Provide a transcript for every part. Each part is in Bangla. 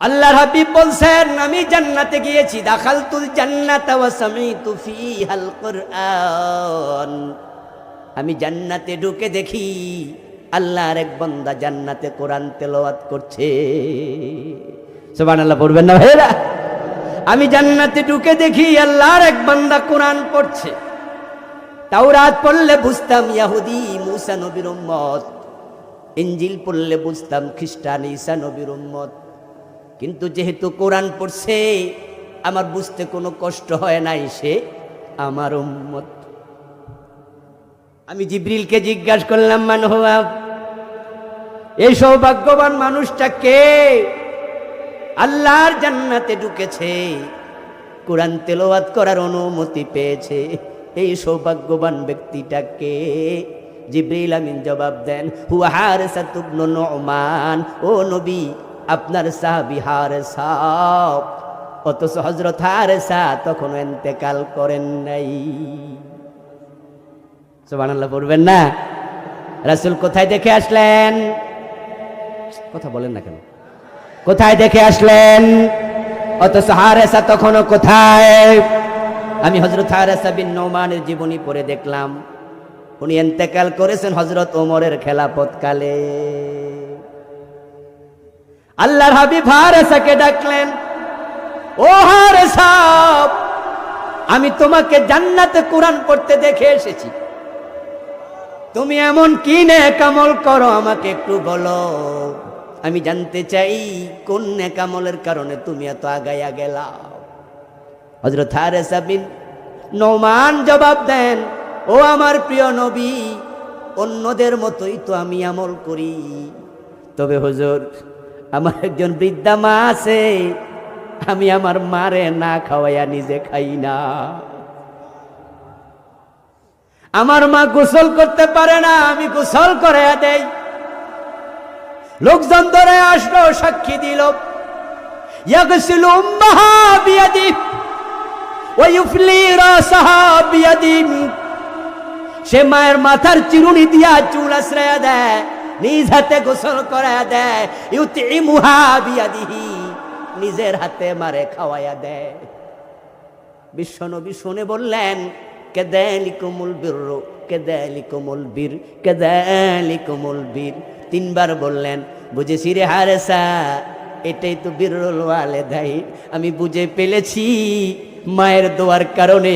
আল্লাহর হাবিব বলছেন, আমি জান্নাতে গিয়েছি, দাখালতুল জান্নাতা ওয়া সামিতু ফিহাল কুরআন। আমি জান্নাতে ঢুকে দেখি আল্লাহর এক বান্দা জান্নাতে কোরআন তেলাওয়াত করছে। সুবহানাল্লাহ পড়বেন না ভাইরা? আমি জান্নাতে ঢুকে দেখি আল্লাহর এক বান্দা কোরআন পড়ছে। তাওরাত পড়লে বুঝতাম ইহুদি মুসা নবীর উম্মত, ইনজিল পড়লে বুঝতাম খ্রিস্টান ঈসা নবীর উম্মত। কিন্তু যেহেতু কোরআন পড়ছে আমার বুঝতে কোনো কষ্ট হয় নাই, সে আমার উম্মত। আমি জিবরিলকে জিজ্ঞাসা করলাম, মান হুয়া, এই সৌভাগ্যবান মানুষটা কে? আল্লাহর জান্নাতে ঢুকেছে, কোরআন তেলাওয়াত করার অনুমতি পেয়েছে, এই সৌভাগ্যবান ব্যক্তিটা কে? জিবরিল আমিন জবাব দেন, হুয়া হারিসা ইবনে নুমান। ও নবী, আপনার সাহাবী হারিসা। অথচ হযরত হারিসা তখন ইন্তেকাল করেন নাই। সুবহানাল্লাহ পড়বেন না? রাসূল কোথায় দেখে আসলেন? কথা বলেন না কেন? কোথায় দেখে আসলেন? অথচ হারিসা তখনও কোথায়? আমি হযরত হারিসা বিন নুমানের জীবনী পড়ে দেখলাম, উনি ইন্তেকাল করেছেন হযরত ওমরের খেলাফত কালে। আল্লাহর হাবিব হারিসাকে ডাকলেন, ও হারিসা, আমি তোমাকে জান্নাতে কোরআন পড়তে দেখে এসেছি। তুমি এমন কি নেক আমল করো আমাকে একটু বলো, আমি জানতে চাই কোন নেক আমলের কারণে তুমি এত আগায়া গেলা। হযরত হারিসা বিন নুমান জবাব দেন, ও আমার প্রিয় নবী, অন্যদের মতোই তো আমি আমল করি, তবে হুজুর আমার একজন বৃদ্ধা মা আছে, আমি আমার মারে না খাওয়াইয়া নিজে খাই না। আমার মা গোসল করতে পারে না, আমি গোসল করাইয়া দেই। লোকজন ধরে আসলো, সাক্ষী দিল, ইয়াগসিলু উম্মাহা বিয়াদি ওয়া ইউফলি রাসাহা বিয়াদি। সে মায়ের মাথার চিরুনি দিয়া চুল আশ্রয়া দেয়, নিজ হাতে গোসল করায়া দেয়। ইউতিমুহা বিয়াদিহি, নিজের হাতে মারে খাওয়াইয়া দেয়। বিশ্বনবী শুনে বললেন, কাযালিকুমুল বিররু কাযালিকুমুল বীর কাযালিকুমুল বীর। তিনবার বললেন, বুঝেছি রে হারিসা, এটাই তো বিররুল ওয়ালিদাইন। আমি বুঝে ফেলেছি, মায়ের দোয়ার কারণে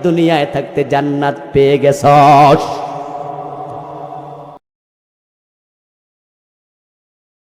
দুনিয়ায় থাকতে জান্নাত পেয়ে গেছস।